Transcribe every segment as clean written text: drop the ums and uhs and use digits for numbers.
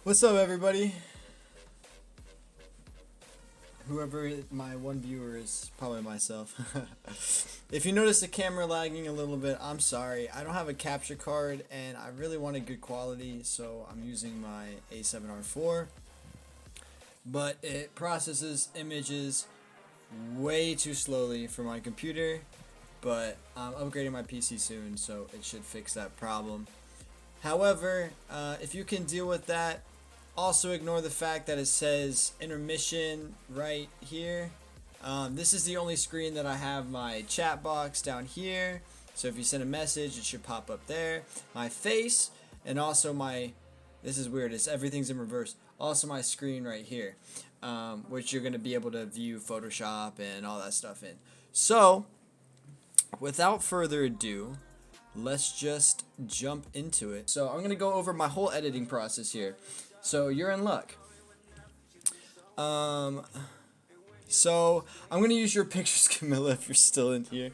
What's up, everybody? Whoever my one viewer is, probably myself. If you notice the camera lagging a little bit, I'm sorry. I don't have a capture card and I really wanted good quality, so I'm using my A7R4. But it processes images way too slowly for my computer, but I'm upgrading my PC soon, so it should fix that problem. However, if you can deal with that, also ignore the fact that it says intermission right here. This is the only screen that I have my chat box down here. So if you send a message, it should pop up there. My face, and also my, this is weird, everything's in reverse. Also my screen right here, which you're going to be able to view Photoshop and all that stuff in. So, without further ado, let's just jump into it. So I'm going to go over my whole editing process here. So you're in luck. So I'm gonna use your pictures, Camilla, if you're still in here.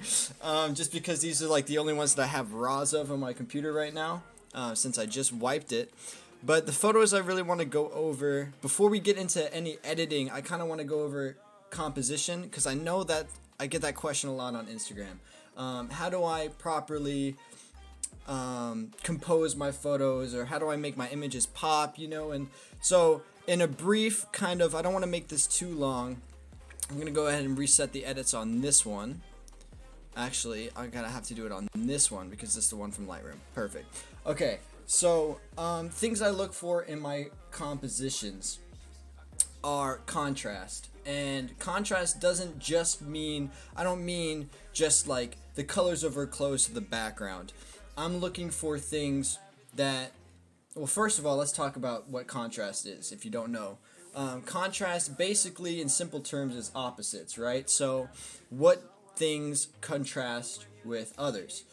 Just because these are like the only ones that I have RAWs of on my computer right now, since I just wiped it. But the photos I really want to go over before we get into any editing. I kind of want to go over composition because I know that I get that question a lot on Instagram. How do I properly compose my photos, or how do I make my images pop, and so in a brief kind of, I don't want to make this too long, I'm gonna go ahead and reset the edits on this one. Actually, I'm gonna have to do it on this one because this is the one from Lightroom. Perfect. Okay, so things I look for in my compositions are contrast. And contrast doesn't just mean, I don't mean just like the colors over close to the background. I'm looking for things that, well, first of all, let's talk about what contrast is, if you don't know. Contrast, basically, in simple terms, is opposites, right? So, what things contrast with others?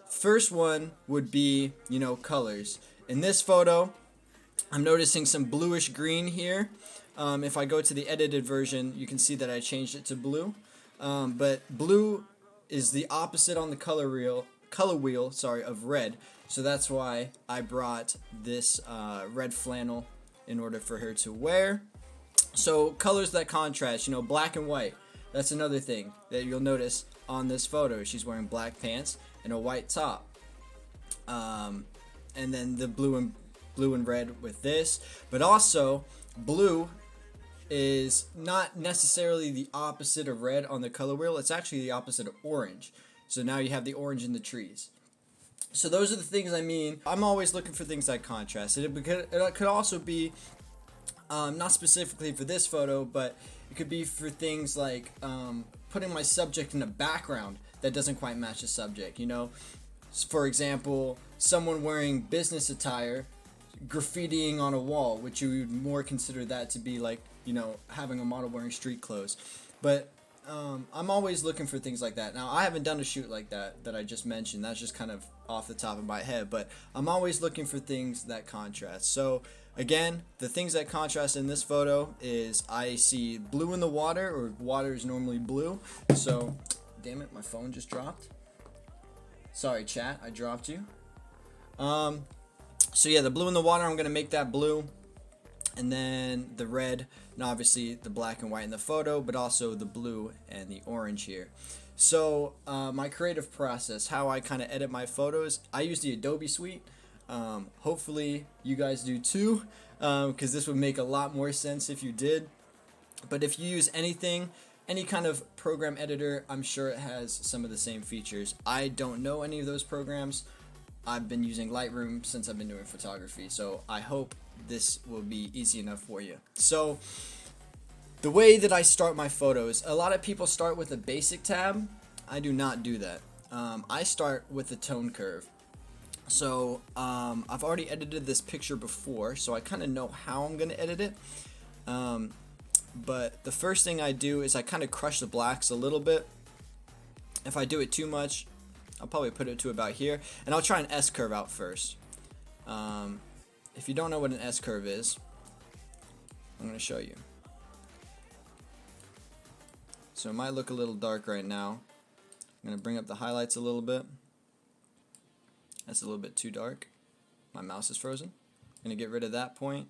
First one would be, colors. In this photo, I'm noticing some bluish green here. If I go to the edited version, you can see that I changed it to blue. But blue is the opposite on the color wheel, of red. So that's why I brought this red flannel in order for her to wear. So colors that contrast, black and white. That's another thing that you'll notice on this photo. She's wearing black pants and a white top. And then the blue and red with this. But also, blue is not necessarily the opposite of red on the color wheel. It's actually the opposite of orange. So now you have the orange in the trees. So those are the things I mean. I'm always looking for things that contrast. It could also be, not specifically for this photo, but it could be for things like putting my subject in a background that doesn't quite match the subject. For example, someone wearing business attire graffitiing on a wall, which you would more consider that to be like, having a model wearing street clothes. But I'm always looking for things like that. Now, I haven't done a shoot like that I just mentioned. That's just kind of off the top of my head. But I'm always looking for things that contrast. So, again, the things that contrast in this photo is I see blue in the water, or water is normally blue. So, damn it, my phone just dropped. Sorry, chat, I dropped you. So yeah, the blue in the water, I'm going to make that blue. And then the red, and obviously the black and white in the photo, but also the blue and the orange here. So my creative process, how I kind of edit my photos, I use the Adobe suite. Hopefully you guys do too, because this would make a lot more sense if you did. But if you use anything, any kind of program editor, I'm sure it has some of the same features. I don't know any of those programs. I've been using Lightroom since I've been doing photography, so I hope this will be easy enough for you. So, the way that I start my photos, a lot of people start with a basic tab. I do not do that. I start with the tone curve. So, I've already edited this picture before, so I kind of know how I'm going to edit it. But the first thing I do is I kind of crush the blacks a little bit. If I do it too much, I'll probably put it to about here, and I'll try an S-curve out first. If you don't know what an S-curve is, I'm going to show you. So it might look a little dark right now. I'm going to bring up the highlights a little bit. That's a little bit too dark. My mouse is frozen. I'm going to get rid of that point.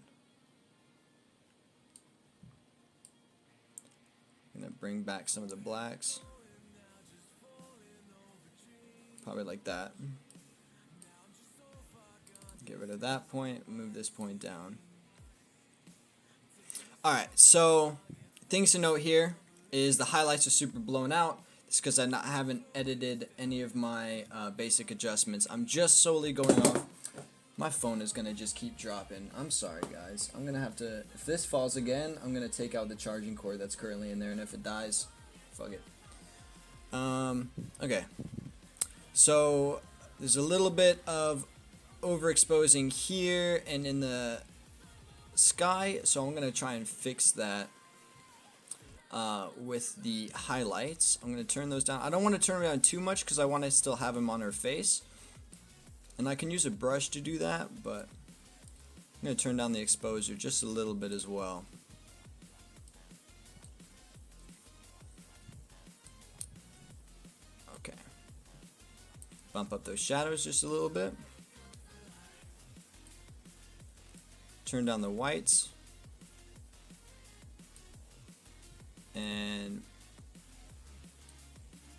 I'm gonna bring back some of the blacks. Probably like that. Get rid of that point, move this point down. Alright, so things to note here is the highlights are super blown out. It's because I haven't edited any of my basic adjustments. I'm just solely going off. My phone is going to just keep dropping. I'm sorry, guys. I'm going to have to, if this falls again, I'm going to take out the charging cord that's currently in there, and if it dies, fuck it. Okay. So there's a little bit of overexposing here and in the sky, so I'm going to try and fix that with the highlights. I'm going to turn those down. I don't want to turn them down too much because I want to still have them on her face. And I can use a brush to do that, but I'm going to turn down the exposure just a little bit as well. Okay. Bump up those shadows just a little bit. Turn down the whites. And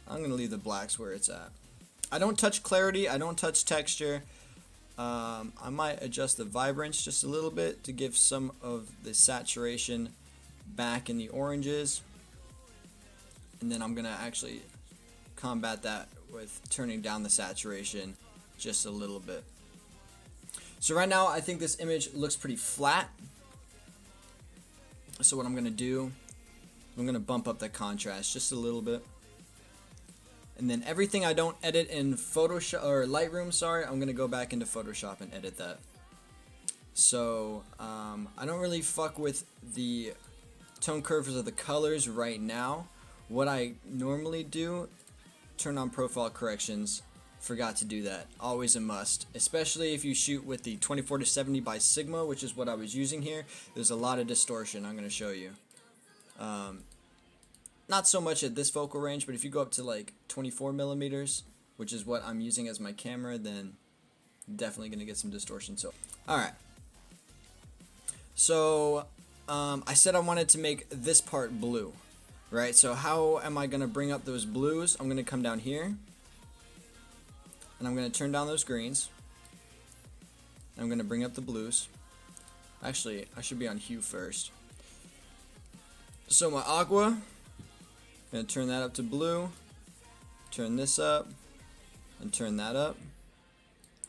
I'm going to leave the blacks where it's at. I don't touch clarity, I don't touch texture. I might adjust the vibrance just a little bit to give some of the saturation back in the oranges. And then I'm going to actually combat that with turning down the saturation just a little bit. So right now I think this image looks pretty flat. So what I'm going to do, I'm going to bump up the contrast just a little bit. And then everything I don't edit in Photoshop or Lightroom, sorry, I'm gonna go back into Photoshop and edit that. So I don't really fuck with the tone curves of the colors right now. What I normally do, turn on profile corrections. Forgot to do that. Always a must, especially if you shoot with the 24-70 by Sigma, which is what I was using here. There's a lot of distortion. I'm gonna show you. Not so much at this focal range, but if you go up to like 24 millimeters, which is what I'm using as my camera, then definitely gonna get some distortion. So, alright. So, I said I wanted to make this part blue, right? So how am I gonna bring up those blues? I'm gonna come down here, and I'm gonna turn down those greens. And I'm gonna bring up the blues. Actually, I should be on hue first. So my aqua, I'm going to turn that up to blue, turn this up, and turn that up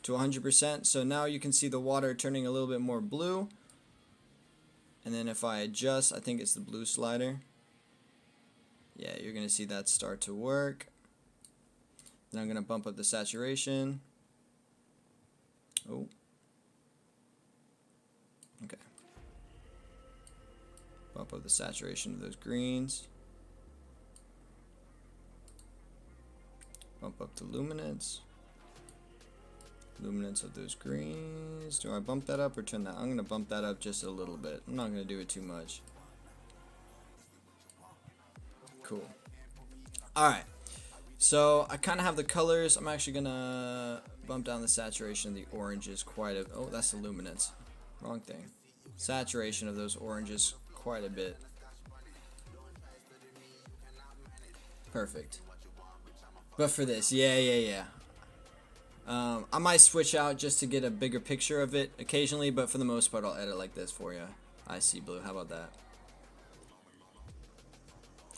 to 100%. So now you can see the water turning a little bit more blue. And then if I adjust, I think it's the blue slider. Yeah, you're going to see that start to work. Then I'm going to bump up the saturation. Oh. Okay. Bump up the saturation of those greens. Bump up the luminance. Luminance of those greens. Do I bump that up or turn that? I'm going to bump that up just a little bit. I'm not going to do it too much. Cool. Alright. So I kind of have the colors. I'm actually going to bump down the saturation of the oranges quite a bit. Oh, that's the luminance. Wrong thing. Saturation of those oranges quite a bit. Perfect. But for this, yeah. I might switch out just to get a bigger picture of it occasionally, but for the most part, I'll edit like this for you. I see blue. How about that?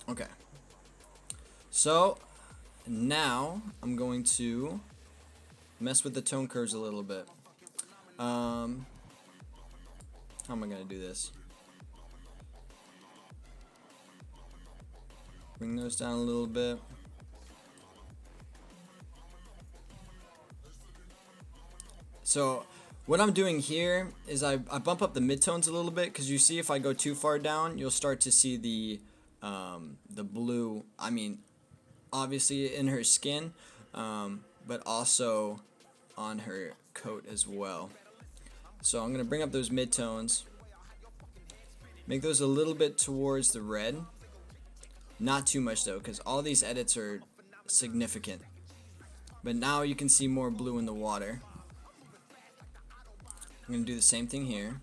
Okay. So now I'm going to mess with the tone curves a little bit. How am I going to do this? Bring those down a little bit. So what I'm doing here is I bump up the midtones a little bit, because you see if I go too far down, you'll start to see the blue, I mean, obviously in her skin, but also on her coat as well. So I'm going to bring up those midtones, make those a little bit towards the red, not too much though, because all these edits are significant. But now you can see more blue in the water. I'm going to do the same thing here.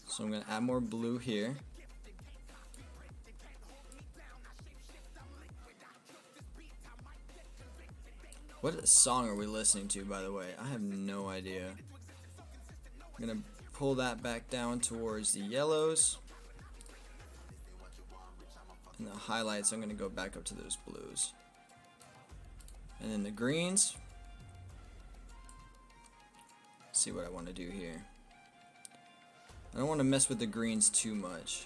So I'm going to add more blue here. What song are we listening to, by the way? I have no idea. I'm gonna pull that back down towards the yellows. And the highlights, I'm gonna go back up to those blues. And then the greens. See what I want to do here. I don't want to mess with the greens too much.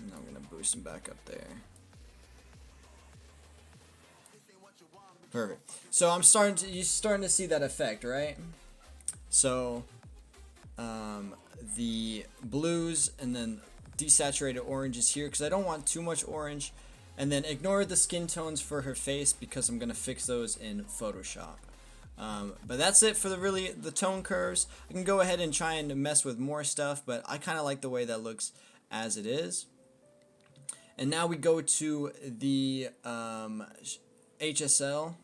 And I'm going to boost them back up there. Perfect. So you're starting to see that effect, right? So the blues and then desaturated oranges here because I don't want too much orange, and then ignore the skin tones for her face because I'm gonna fix those in Photoshop. But that's it for the tone curves. I can go ahead and try and mess with more stuff, but I kind of like the way that looks as it is. And now we go to the HSL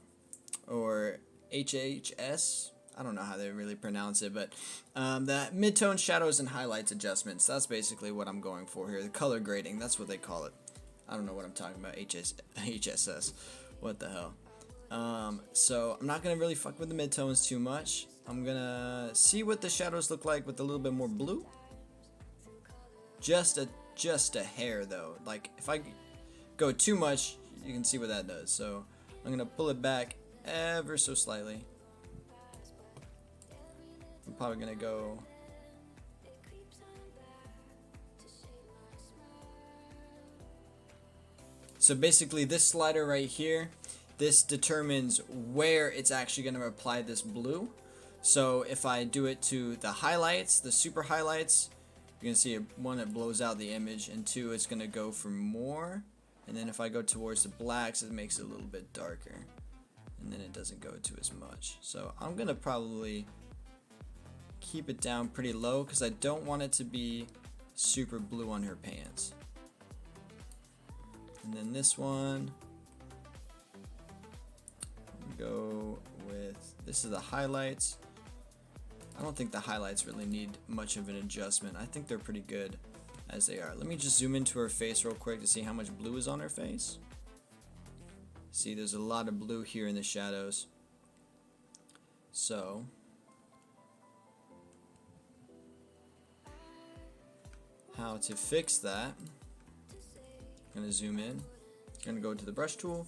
or HHS. I don't know how they really pronounce it, but the Midtone shadows and highlights adjustments. That's basically what I'm going for here. The color grading, that's what they call it. I don't know what I'm talking about. HSS. What the hell? So I'm not going to really fuck with the midtones too much. I'm going to see what the shadows look like with a little bit more blue. Just a hair though. Like if I go too much, you can see what that does. So I'm going to pull it back ever so slightly. I'm probably going to go so basically this slider right here, this determines where it's actually going to apply this blue. So if I do it to the highlights, the super highlights, you're going to see one, it blows out the image, and two, it's going to go for more. And then if I go towards the blacks, it makes it a little bit darker. And then it doesn't go to as much. So I'm going to probably keep it down pretty low because I don't want it to be super blue on her pants. And then this one, go with, this is the highlights. I don't think the highlights really need much of an adjustment. I think they're pretty good as they are. Let me just zoom into her face real quick to see how much blue is on her face. See, there's a lot of blue here in the shadows. So how to fix that? I'm gonna zoom in. I'm gonna go to the brush tool.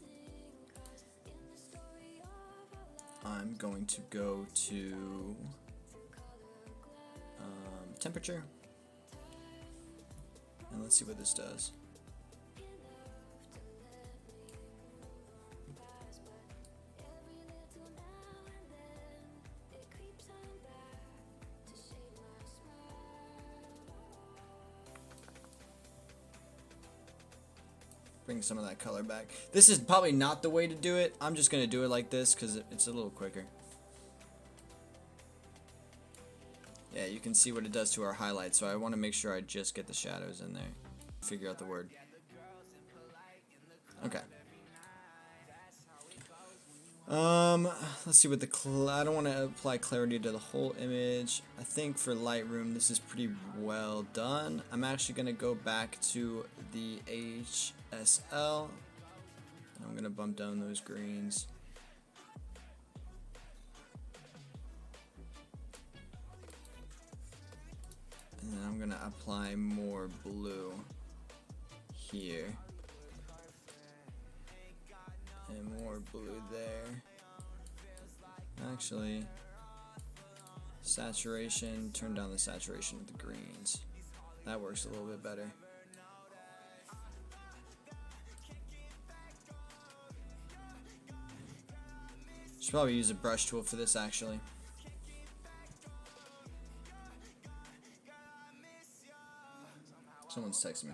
I'm going to go to temperature, and let's see what this does. Bring some of that color back. This is probably not the way to do it. I'm just gonna do it like this because it's a little quicker. Yeah, you can see what it does to our highlights, so I want to make sure I just get the shadows in there. Figure out the word. Okay. Let's see what I don't want to apply clarity to the whole image. I think for Lightroom this is pretty well done. I'm actually going to go back to the HSL. I'm going to bump down those greens. And then I'm going to apply more blue here. And more blue there. Actually, saturation, turn down the saturation of the greens. That works a little bit better. Should probably use a brush tool for this actually. Someone's texting me.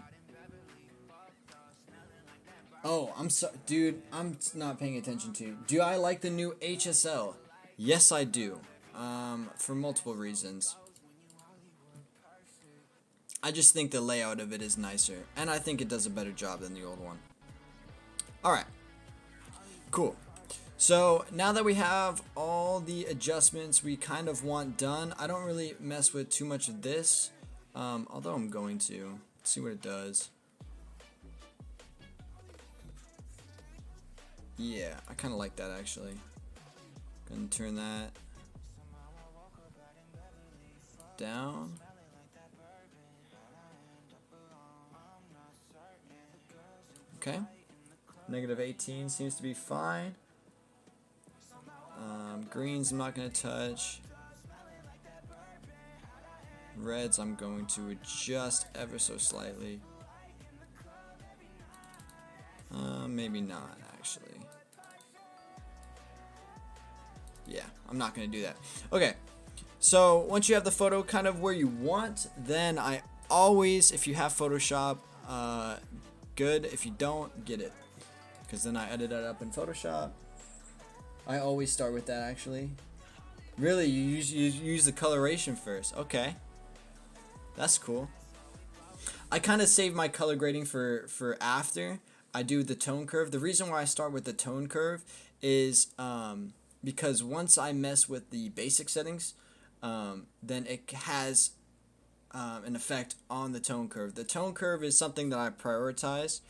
Oh, I'm sorry, dude. I'm not paying attention to you. Do I like the new HSL? Yes, I do. For multiple reasons. I just think the layout of it is nicer, and I think it does a better job than the old one. Alright. Cool. So now that we have all the adjustments we kind of want done, I don't really mess with too much of this, although I'm going to see what it does. Yeah, I kind of like that actually. Gonna turn that down. Okay. -18 seems to be fine. Greens I'm not going to touch. Reds I'm going to adjust ever so slightly. Maybe not actually. Yeah, I'm not going to do that. Okay, so once you have the photo kind of where you want, then I always, if you have Photoshop, good. If you don't, get it, because then I edit it up in Photoshop. I always start with that actually. Really, you use the coloration first. Okay, that's cool. I kind of save my color grading for after I do the tone curve. The reason why I start with the tone curve is because once I mess with the basic settings, then it has an effect on the tone curve. The tone curve is something that I prioritize.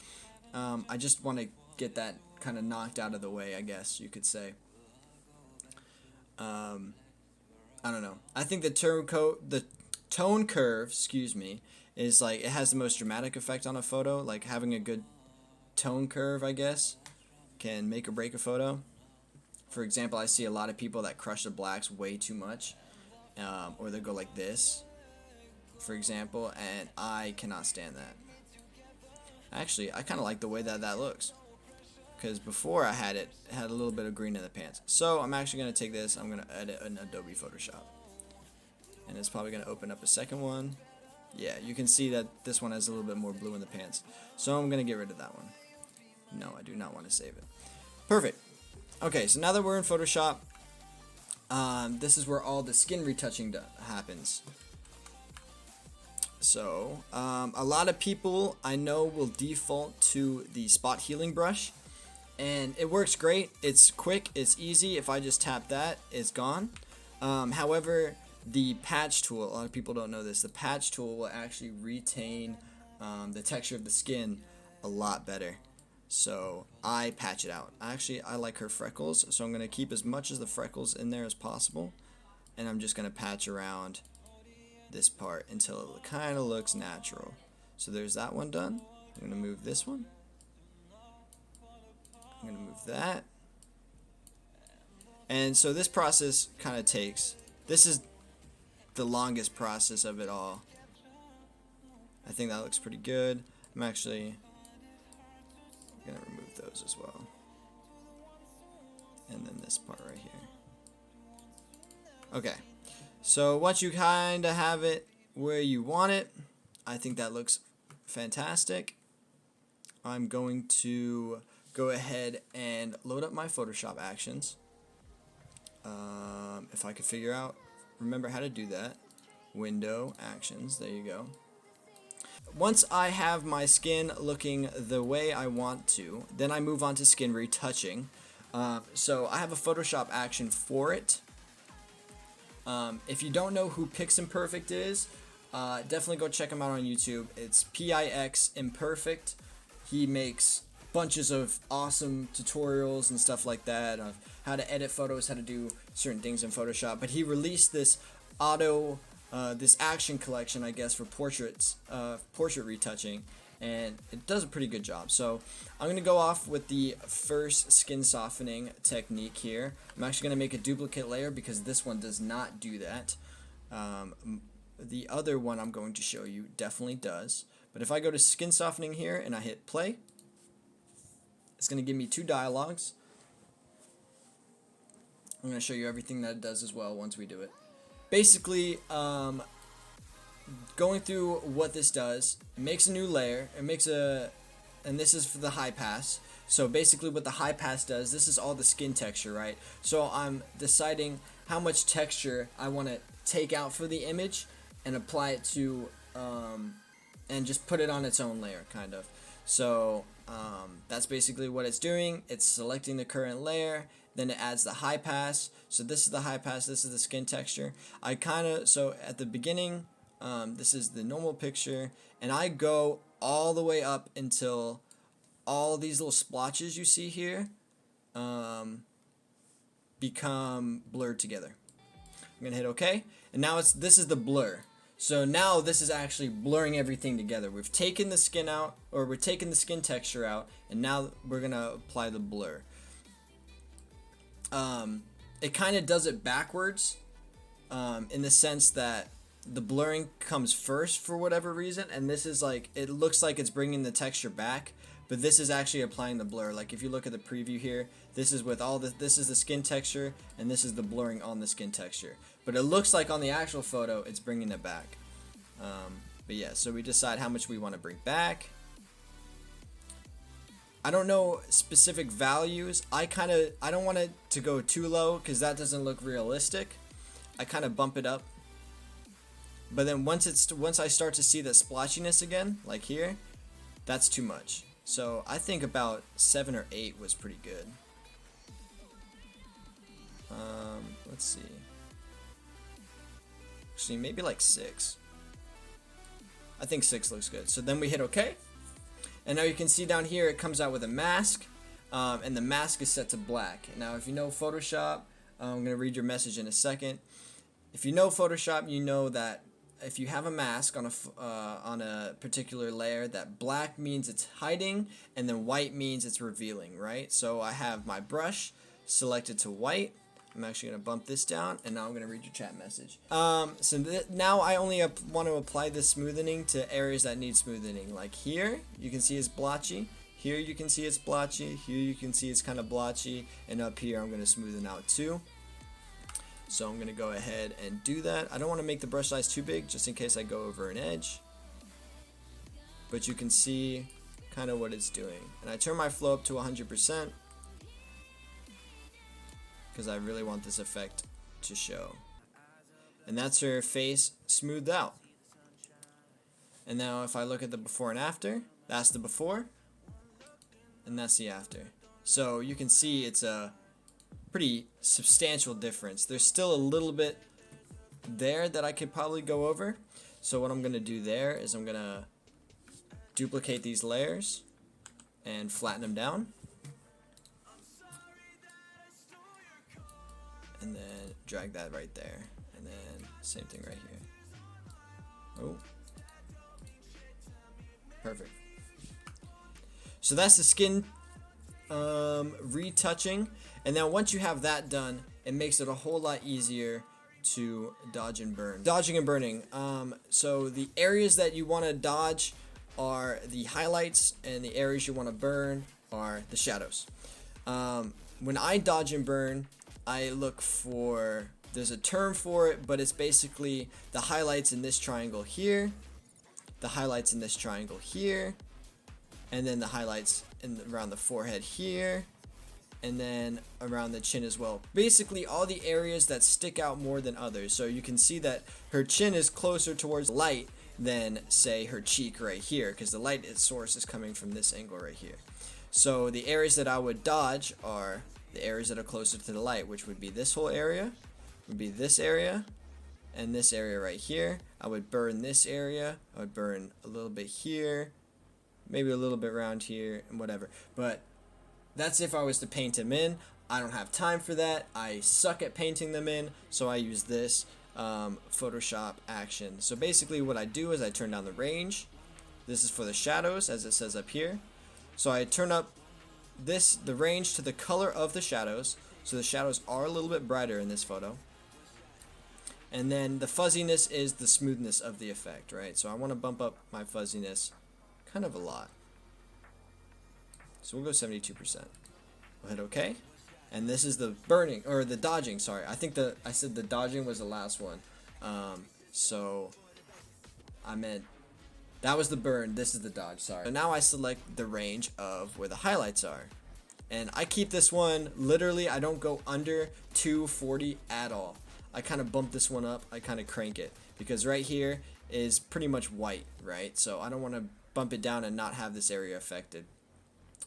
I just want to get that kind of knocked out of the way, I guess you could say. I don't know. I think the tone curve, excuse me, is like, it has the most dramatic effect on a photo. Like having a good tone curve, I guess, can make or break a photo. For example, I see a lot of people that crush the blacks way too much, or they go like this, for example, and I cannot stand that. Actually, I kind of like the way that looks, because before I had a little bit of green in the pants. So I'm actually going to take this, I'm going to edit an Adobe Photoshop, and it's probably going to open up a second one. Yeah, you can see that this one has a little bit more blue in the pants, so I'm going to get rid of that one. No, I do not want to save it. Perfect. Okay, so now that we're in Photoshop, this is where all the skin retouching happens. So a lot of people I know will default to the spot healing brush, and it works great. It's quick, it's easy. If I just tap that, it's gone. However, the patch tool, a lot of people don't know this, the patch tool will actually retain the texture of the skin a lot better. So I patch it out. Actually, I like her freckles, so I'm going to keep as much of the freckles in there as possible, and I'm just going to patch around this part until it kind of looks natural. So there's that one done. I'm going to move this one. I'm going to move that. And so this process kind of takes, this is the longest process of it all. I think that looks pretty good. I'm actually going to remove those as well. And then this part right here. Okay. So once you kind of have it where you want it, I think that looks fantastic. I'm going to go ahead and load up my Photoshop actions. If I could remember how to do that. Window, actions, there you go. Once I have my skin looking the way I want to, then I move on to skin retouching. So I have a Photoshop action for it. If you don't know who Piximperfect is, definitely go check him out on YouTube. It's Pix Imperfect. He makes bunches of awesome tutorials and stuff like that of how to edit photos, how to do certain things in Photoshop. But he released this this action collection, I guess, for portrait retouching, and it does a pretty good job. So I'm going to go off with the first skin softening technique here. I'm actually going to make a duplicate layer because this one does not do that. The other one I'm going to show you definitely does. But if I go to skin softening here and I hit play, it's going to give me two dialogues. I'm going to show you everything that it does as well once we do it. Basically, going through what this does, it makes a new layer, and this is for the high pass. So basically what the high pass does, this is all the skin texture, right? So I'm deciding how much texture I want to take out for the image and apply it to, and just put it on its own layer, kind of. So that's basically what it's doing. It's selecting the current layer, then it adds the high pass. So this is the high pass, this is the skin texture. So at the beginning, this is the normal picture, and I go all the way up until all these little splotches you see here become blurred together. I'm gonna hit OK, and now this is the blur. So now this is actually blurring everything together. We've taken the skin out, or we're taking the skin texture out, and now we're gonna apply the blur. It kind of does it backwards, in the sense that the blurring comes first for whatever reason, and this is like, it looks like it's bringing the texture back, but this is actually applying the blur. Like if you look at the preview here, this is with all this is the skin texture, and this is the blurring on the skin texture. But it looks like on the actual photo, it's bringing it back. But yeah, so we decide how much we want to bring back. I don't know specific values. I don't want it to go too low because that doesn't look realistic. I kind of bump it up. But then once I start to see the splotchiness again, like here, that's too much. So I think about 7 or 8 was pretty good. Let's see. Actually, maybe like 6. I think 6 looks good. So then we hit OK. And now you can see down here it comes out with a mask. And the mask is set to black. Now if you know Photoshop, I'm going to read your message in a second. If you know Photoshop, you know that if you have a mask on a particular layer, that black means it's hiding, and then white means it's revealing, right? So I have my brush selected to white. I'm actually going to bump this down, and now I'm going to read your chat message. Now I only want to apply the smoothing to areas that need smoothing. Like here, you can see it's blotchy. Here you can see it's blotchy. Here you can see it's kind of blotchy. And up here I'm going to smoothen out too. So I'm going to go ahead and do that. I don't want to make the brush size too big, just in case I go over an edge. But you can see kind of what it's doing. And I turn my flow up to 100%. Because I really want this effect to show. And that's her face smoothed out. And now if I look at the before and after, that's the before, and that's the after. So you can see it's a pretty substantial difference. There's still a little bit there that I could probably go over. So what I'm going to do there is I'm going to duplicate these layers and flatten them down. And then drag that right there. And then same thing right here. Oh. Perfect. So that's the skin retouching. And then once you have that done, it makes it a whole lot easier to dodge and burn. Dodging and burning. So the areas that you want to dodge are the highlights, and the areas you want to burn are the shadows. When I dodge and burn, I look for, there's a term for it, but it's basically the highlights in this triangle here, the highlights in this triangle here, and then the highlights around the forehead here, and then around the chin as well. Basically all the areas that stick out more than others. So you can see that her chin is closer towards light than, say, her cheek right here, because the light source is coming from this angle right here. So the areas that I would dodge are the areas that are closer to the light, which would be this whole area, would be this area, and this area right here. I would burn this area. I would burn a little bit here, maybe a little bit around here, and whatever. But that's if I was to paint them in. I don't have time for that. I suck at painting them in, so I use this Photoshop action. So basically what I do is I turn down the range. This is for the shadows, as it says up here. So I turn up the range to the color of the shadows, so the shadows are a little bit brighter in this photo. And then the fuzziness is the smoothness of the effect, right? So I want to bump up my fuzziness kind of a lot. So we'll go 72%. We'll hit OK. And this is the burning, or the dodging, sorry. I think I said the dodging was the last one. So I meant that was the burn, this is the dodge, sorry. So now I select the range of where the highlights are. And I keep this one, literally, I don't go under 240 at all. I kind of bump this one up, I kind of crank it. Because right here is pretty much white, right? So I don't want to bump it down and not have this area affected.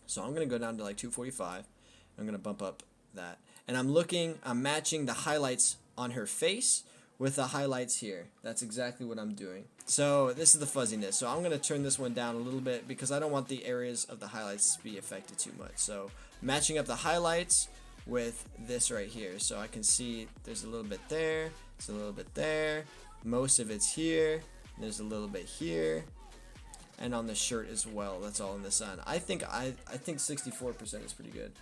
So I'm gonna go down to like 245. I'm gonna bump up that, and I'm matching the highlights on her face with the highlights here. That's exactly what I'm doing. So this is the fuzziness. So I'm going to turn this one down a little bit because I don't want the areas of the highlights to be affected too much. So matching up the highlights with this right here. So I can see there's a little bit there, there's a little bit there, most of it's here, there's a little bit here, and on the shirt as well. That's all in the sun. I think 64% is pretty good.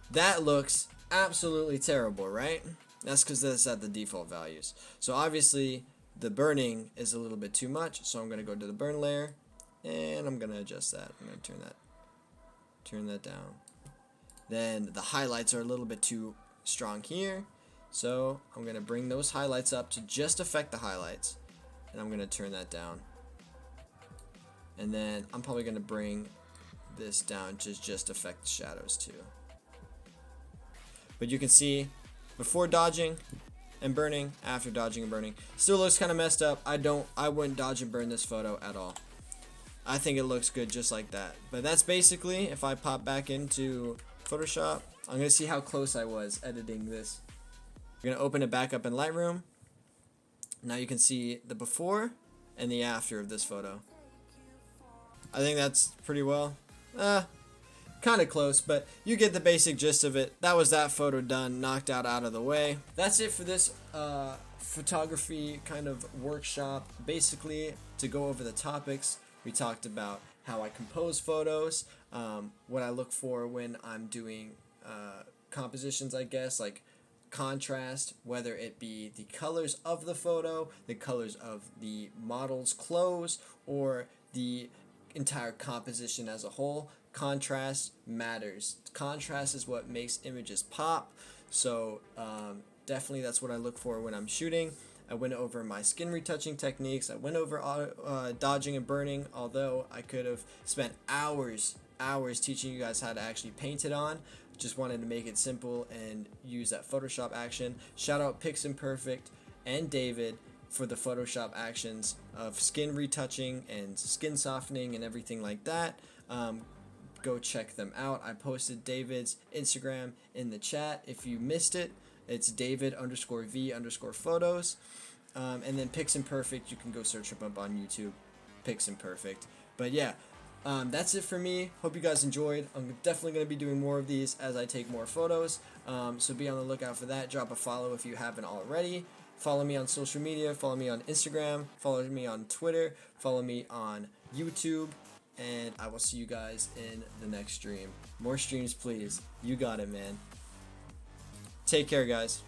That looks absolutely terrible, right? That's because that's at the default values. So obviously the burning is a little bit too much, so I'm going to go to the burn layer and I'm going to adjust that. I'm going to turn that down. Then the highlights are a little bit too strong here, so I'm going to bring those highlights up to just affect the highlights, and I'm going to turn that down. And then I'm probably going to bring this down to just affect the shadows too. But you can see before dodging and burning, after dodging and burning, still looks kind of messed up. I wouldn't dodge and burn this photo at all. I think it looks good just like that. But that's basically, if I pop back into Photoshop, I'm going to see how close I was editing this. I'm going to open it back up in Lightroom. Now you can see the before and the after of this photo. I think that's pretty well. Kind of close, but you get the basic gist of it. That was that photo done, knocked out of the way. That's it for this photography kind of workshop. Basically, to go over the topics, we talked about how I compose photos, what I look for when I'm doing compositions, I guess, like contrast, whether it be the colors of the photo, the colors of the model's clothes, or the entire composition as a whole. Contrast matters. Contrast is what makes images pop. So definitely that's what I look for when I'm shooting. I went over my skin retouching techniques. I went over dodging and burning, although I could have spent hours teaching you guys how to actually paint it on. Just wanted to make it simple and use that Photoshop action. Shout out Piximperfect and David for the Photoshop actions of skin retouching and skin softening and everything like that. Go check them out. I posted David's Instagram in the chat. If you missed it, it's David_V_photos. And then Piximperfect, you can go search him up on YouTube, Piximperfect. But yeah, that's it for me. Hope you guys enjoyed. I'm definitely going to be doing more of these as I take more photos. So be on the lookout for that. Drop a follow if you haven't already. Follow me on social media. Follow me on Instagram. Follow me on Twitter. Follow me on YouTube. And I will see you guys in the next stream. More streams, please. You got it, man. Take care, guys.